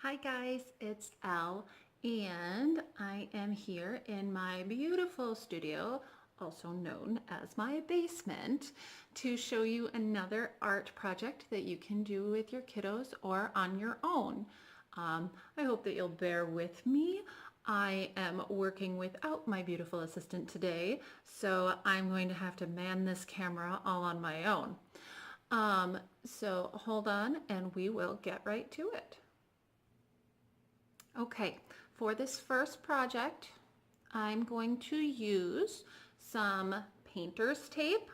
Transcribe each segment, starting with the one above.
Hi guys, it's Elle, and I am here in my beautiful studio, also known as my basement, to show you another art project that you can do with your kiddos or on your own. I hope that you'll bear with me. I am working without my beautiful assistant today, so I'm going to have to man this camera all on my own. So hold on and we will get right to it. Okay, for this first project, I'm going to use some painter's tape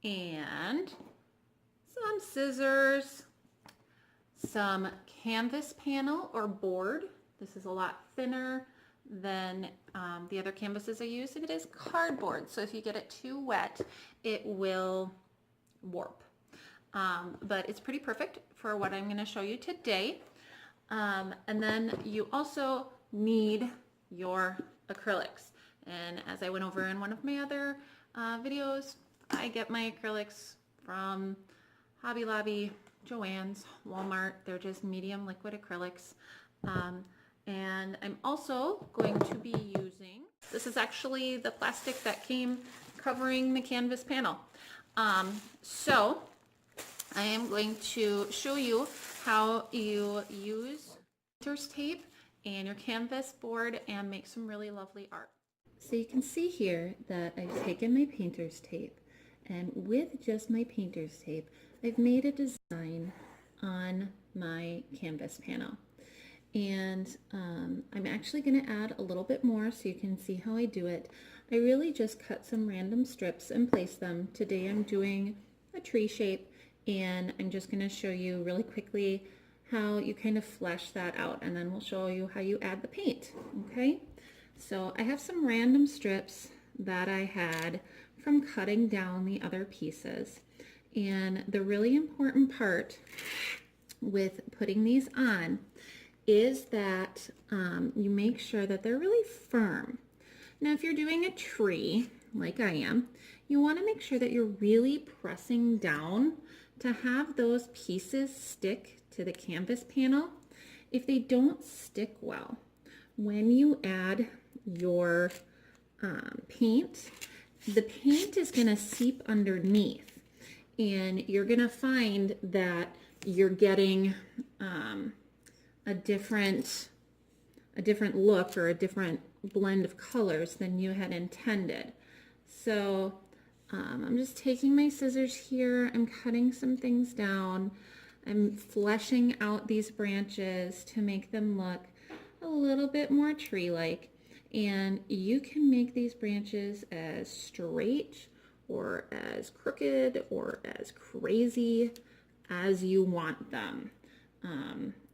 and some scissors, some canvas panel or board. This is a lot thinner than the other canvases I use. It is cardboard, so if you get it too wet, it will warp. But it's pretty perfect for what I'm going to show you today. And then you also need your acrylics. And as I went over in one of my other videos, I get my acrylics from Hobby Lobby, Joann's, Walmart. They're just medium liquid acrylics. And I'm also going to be using, this is actually the plastic that came covering the canvas panel. So I am going to show you how you use painter's tape and your canvas board and make some really lovely art. So you can see here that I've taken my painter's tape, and with just my painter's tape, I've made a design on my canvas panel. And I'm actually going to add a little bit more so you can see how I do it. I really just cut some random strips and place them. Today I'm doing a tree shape, and I'm just going to show you really quickly how you kind of flesh that out, and then we'll show you how you add the paint. Okay, so I have some random strips that I had from cutting down the other pieces, and the really important part with putting these on is that you make sure that they're really firm. Now if you're doing a tree like I am, you want to make sure that you're really pressing down to have those pieces stick to the canvas panel. If they don't stick well, when you add your paint, the paint is going to seep underneath, and you're going to find that you're getting a different look or a different blend of colors than you had intended. So I'm just taking my scissors here, I'm cutting some things down, I'm fleshing out these branches to make them look a little bit more tree-like, and you can make these branches as straight or as crooked or as crazy as you want them.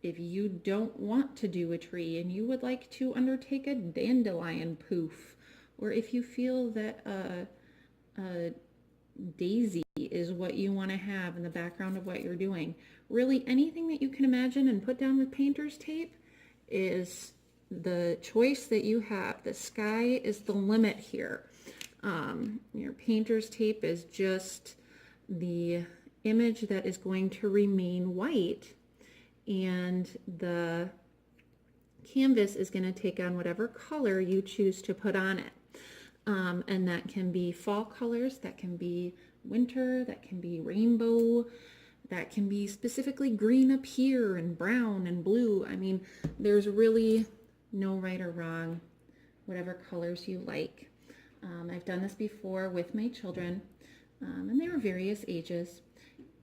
If you don't want to do a tree and you would like to undertake a dandelion poof, or if you feel that a daisy is what you want to have in the background of what you're doing, really anything that you can imagine and put down with painter's tape is the choice that you have. The sky is the limit here. Your painter's tape is just the image that is going to remain white, and the canvas is going to take on whatever color you choose to put on it. And that can be fall colors, that can be winter, that can be rainbow, that can be specifically green up here and brown and blue. I mean, there's really no right or wrong, whatever colors you like. I've done this before with my children, and they were various ages.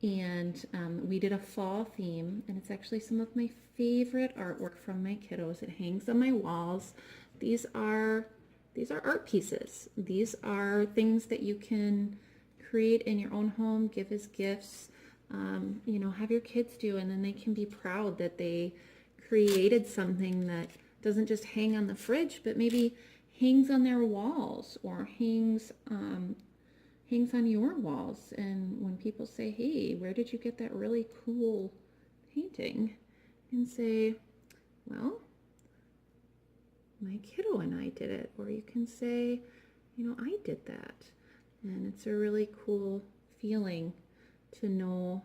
And we did a fall theme, and it's actually some of my favorite artwork from my kiddos. It hangs on my walls. These are art pieces. These are things that you can create in your own home, give as gifts, you know, have your kids do, and then they can be proud that they created something that doesn't just hang on the fridge, but maybe hangs on their walls or hangs on your walls. And when people say, hey, where did you get that really cool painting? And say, well, my kiddo and I did it. Or you can say, you know, I did that. And it's a really cool feeling to know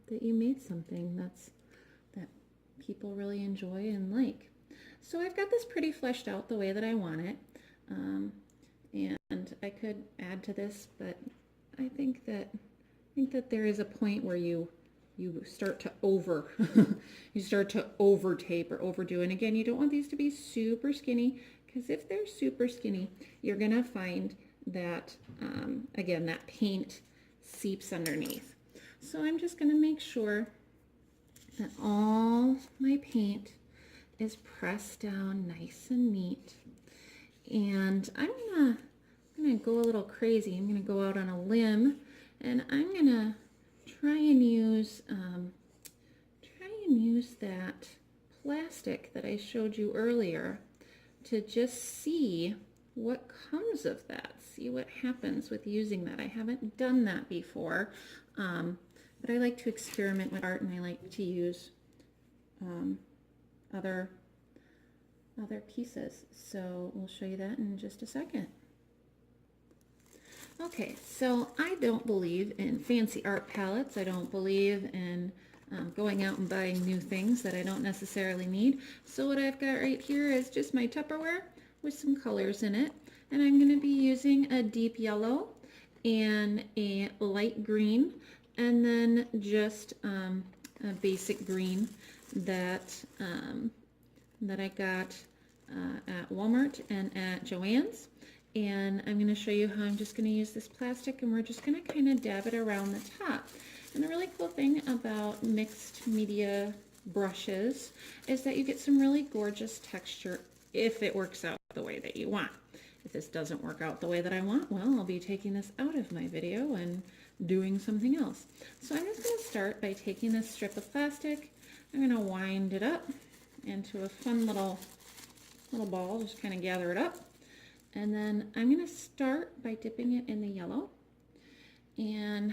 that you made something that people really enjoy and like. So I've got this pretty fleshed out the way that I want it. And I could add to this, but I think that there is a point where you start to you start to over tape or overdo. And again, you don't want these to be super skinny, because if they're super skinny, you're gonna find that again, that paint seeps underneath. So I'm just gonna make sure that all my paint is pressed down nice and neat. And I'm gonna go a little crazy. I'm gonna go out on a limb, and I'm gonna try and use that plastic that I showed you earlier to just see what comes of that. See what happens with using that. I haven't done that before, but I like to experiment with art, and I like to use other pieces. So we'll show you that in just a second. Okay, so I don't believe in fancy art palettes. I don't believe in going out and buying new things that I don't necessarily need. So what I've got right here is just my Tupperware with some colors in it. And I'm going to be using a deep yellow and a light green, and then just a basic green that I got at Walmart and at Joann's. And I'm going to show you how I'm just going to use this plastic, and we're just going to kind of dab it around the top. And the really cool thing about mixed media brushes is that you get some really gorgeous texture if it works out the way that you want. If this doesn't work out the way that I want, well, I'll be taking this out of my video and doing something else. So I'm just going to start by taking this strip of plastic. I'm going to wind it up into a fun little ball, just kind of gather it up. And then I'm going to start by dipping it in the yellow. And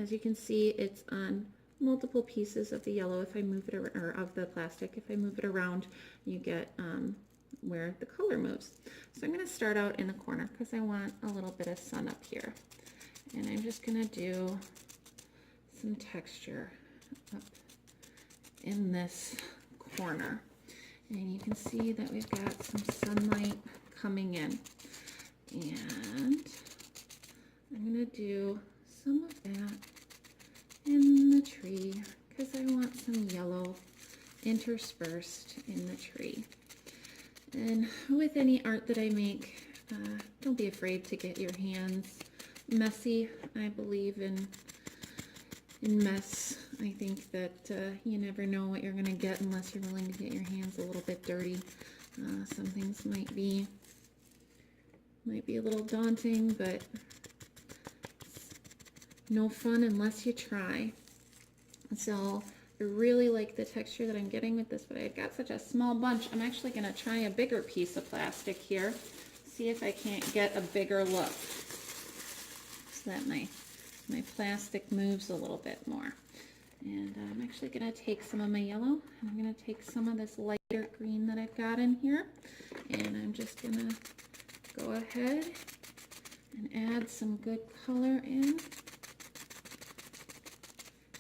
as you can see, it's on multiple pieces of the yellow. If I move it around, or of the plastic, if I move it around, you get where the color moves. So I'm going to start out in the corner because I want a little bit of sun up here. And I'm just going to do some texture up in this corner. And you can see that we've got some sunlight coming in. And I'm going to do some of that in the tree because I want some yellow interspersed in the tree. And with any art that I make, don't be afraid to get your hands messy. I believe in mess. I think that you never know what you're going to get unless you're willing to get your hands a little bit dirty. Some things might be a little daunting, but no fun unless you try. So I really like the texture that I'm getting with this, but I've got such a small bunch. I'm actually going to try a bigger piece of plastic here, see if I can't get a bigger look so that my plastic moves a little bit more. And I'm actually going to take some of my yellow, and I'm going to take some of this lighter green that I've got in here, and I'm just going to go ahead and add some good color in.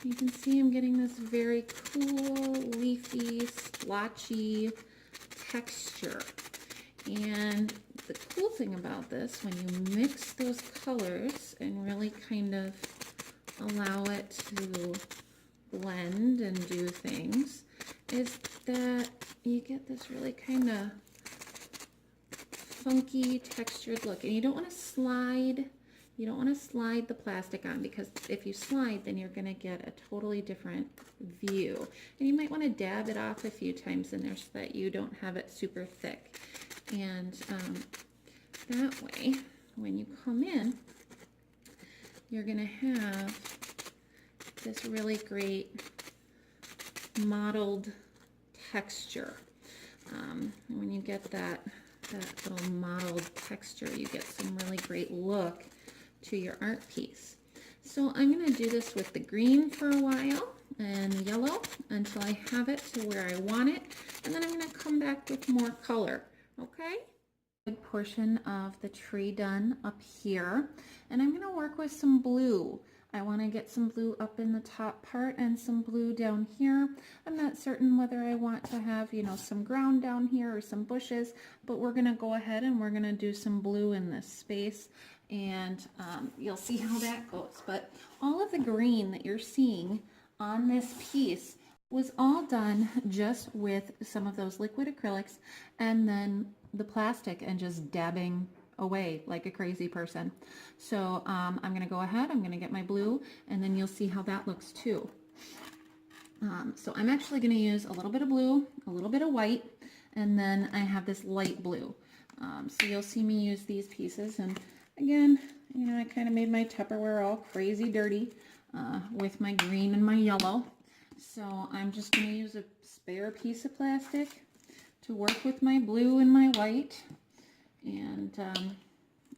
You can see I'm getting this very cool, leafy, splotchy texture. And the cool thing about this, when you mix those colors and really kind of allow it to blend and do things, is that you get this really kind of funky textured look. And you don't want to slide the plastic on, because if you slide, then you're going to get a totally different view. And you might want to dab it off a few times in there so that you don't have it super thick. And that way, when you come in, you're going to have this really great mottled texture. And when you get that little mottled texture, you get some really great look to your art piece. So I'm going to do this with the green for a while and the yellow until I have it to where I want it, and then I'm going to come back with more color. Okay? Good portion of the tree done up here, and I'm going to work with some blue. I want to get some blue up in the top part and some blue down here. I'm not certain whether I want to have, you know, some ground down here or some bushes, but we're going to go ahead and we're going to do some blue in this space, and you'll see how that goes. But all of the green that you're seeing on this piece was all done just with some of those liquid acrylics and then the plastic and just dabbing away like a crazy person. So I'm going to go ahead, I'm going to get my blue, and then you'll see how that looks too. So I'm actually going to use a little bit of blue, a little bit of white, and then I have this light blue. So you'll see me use these pieces, and again, you know, I kind of made my Tupperware all crazy dirty with my green and my yellow. So I'm just going to use a spare piece of plastic to work with my blue and my white. And,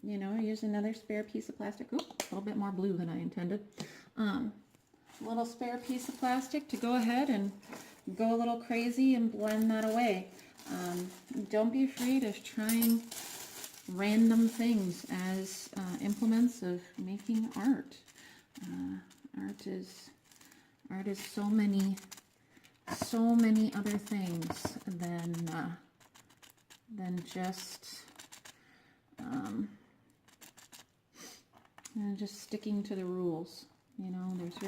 you know, use another spare piece of plastic. Oops, a little bit more blue than I intended. A little spare piece of plastic to go ahead and go a little crazy and blend that away. Don't be afraid of trying random things as implements of making art. Art is so many other things than just sticking to the rules. You know, there's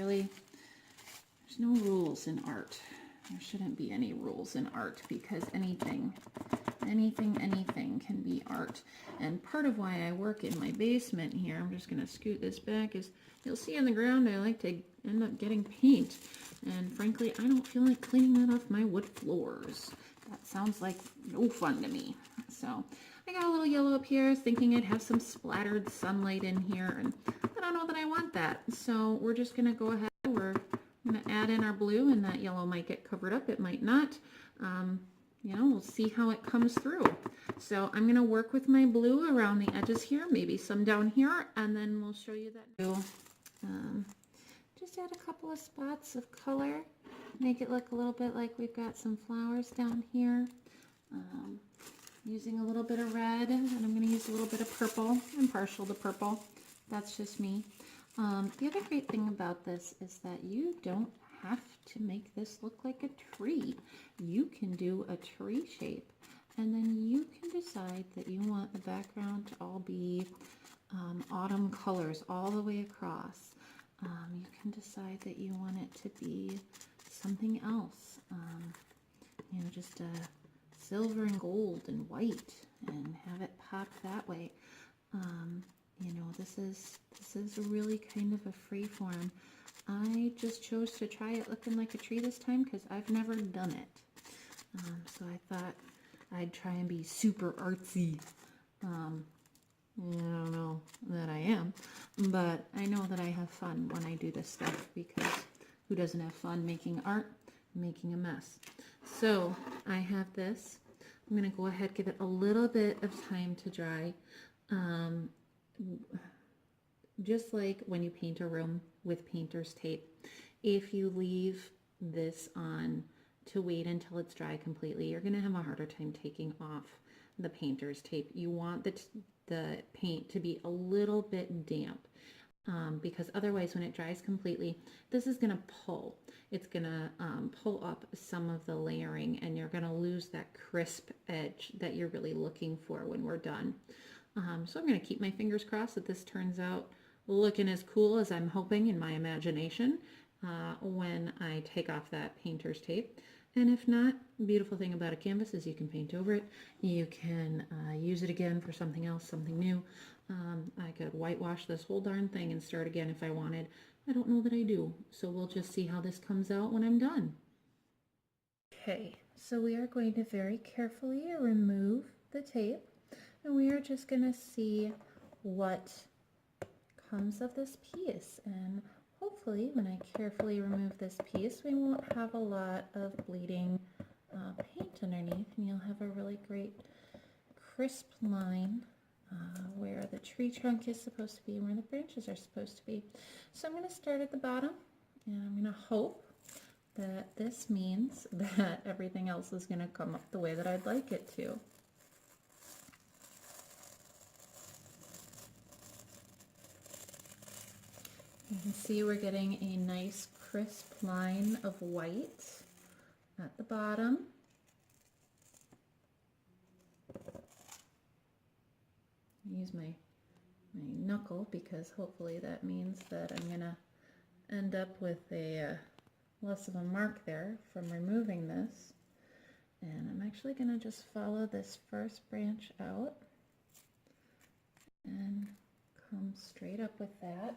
no rules in art. There shouldn't be any rules in art, because anything can be art. And part of why I work in my basement here, I'm just going to scoot this back, is you'll see on the ground I like to end up getting paint. And frankly, I don't feel like cleaning that off my wood floors. That sounds like no fun to me. So I got a little yellow up here, thinking I'd have some splattered sunlight in here, and I don't know that I want that. So we're just going to go ahead, we're going to add in our blue, and that yellow might get covered up, it might not. You know, we'll see how it comes through. So I'm going to work with my blue around the edges here, maybe some down here, and then we'll show you that. Just add a couple of spots of color, make it look a little bit like we've got some flowers down here. Using a little bit of red, and I'm going to use a little bit of purple. I'm partial to purple. That's just me. The other great thing about this is that you don't have to make this look like a tree. You can do a tree shape, and then you can decide that you want the background to all be autumn colors all the way across. You can decide that you want it to be something else, you know, just a silver and gold and white, and have it pop that way. You know, this is really kind of a free form. I just chose to try it looking like a tree this time because I've never done it. So I thought I'd try and be super artsy. I don't know that I am, but I know that I have fun when I do this stuff, because who doesn't have fun making art, making a mess? So I have this. I'm going to go ahead, give it a little bit of time to dry. Just like when you paint a room with painter's tape, if you leave this on to wait until it's dry completely, you're going to have a harder time taking off the painter's tape. You want the paint to be a little bit damp, because otherwise when it dries completely, this is going to pull. It's going to pull up some of the layering, and you're going to lose that crisp edge that you're really looking for when we're done. So I'm going to keep my fingers crossed that this turns out looking as cool as I'm hoping in my imagination when I take off that painter's tape. And if not, the beautiful thing about a canvas is you can paint over it. You can use it again for something else, something new. I could whitewash this whole darn thing and start again if I wanted. I don't know that I do. So we'll just see how this comes out when I'm done. Okay, so we are going to very carefully remove the tape, and we are just going to see what comes of this piece. And hopefully when I carefully remove this piece, we won't have a lot of bleeding paint underneath, and you'll have a really great crisp line where the tree trunk is supposed to be and where the branches are supposed to be. So I'm going to start at the bottom, and I'm going to hope that this means that everything else is going to come up the way that I'd like it to. You can see we're getting a nice crisp line of white at the bottom. I use my knuckle because hopefully that means that I'm gonna end up with a less of a mark there from removing this. And I'm actually gonna just follow this first branch out and come straight up with that.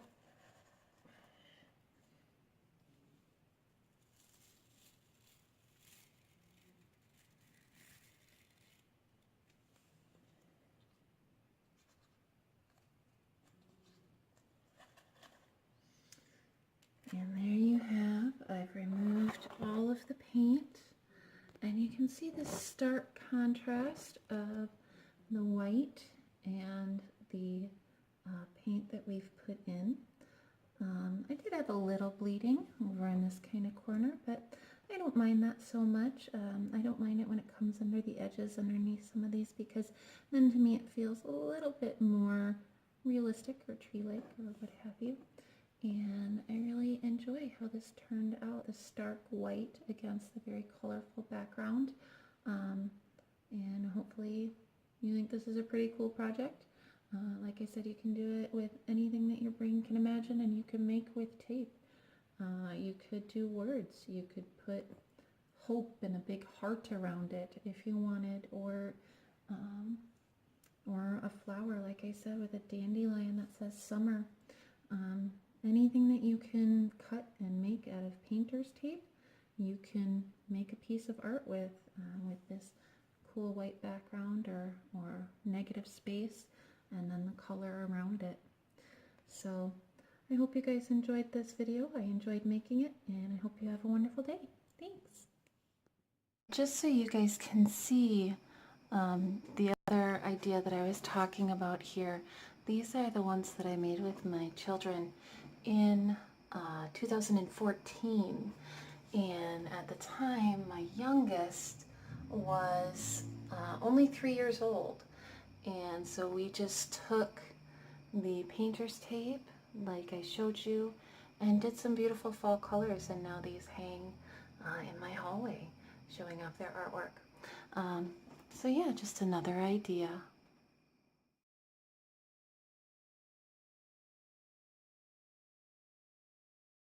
And there you have, I've removed all of the paint, and you can see the stark contrast of the white and the paint that we've put in. I did have a little bleeding over in this kind of corner, but I don't mind that so much. I don't mind it when it comes under the edges underneath some of these, because then to me it feels a little bit more realistic or tree-like or what have you. And I really enjoy how this turned out, the stark white against the very colorful background. And hopefully you think this is a pretty cool project. Like I said, you can do it with anything that your brain can imagine, and you can make with tape. You could do words. You could put hope and a big heart around it if you wanted, or a flower, like I said, with a dandelion that says summer. Anything that you can cut and make out of painter's tape, you can make a piece of art with this cool white background or negative space, and then the color around it. So I hope you guys enjoyed this video. I enjoyed making it, and I hope you have a wonderful day. Thanks. Just so you guys can see the other idea that I was talking about here, these are the ones that I made with my children in 2014. And at the time, my youngest was only 3 years old. And so we just took the painter's tape, like I showed you, and did some beautiful fall colors, and now these hang in my hallway, showing off their artwork. So yeah, just another idea.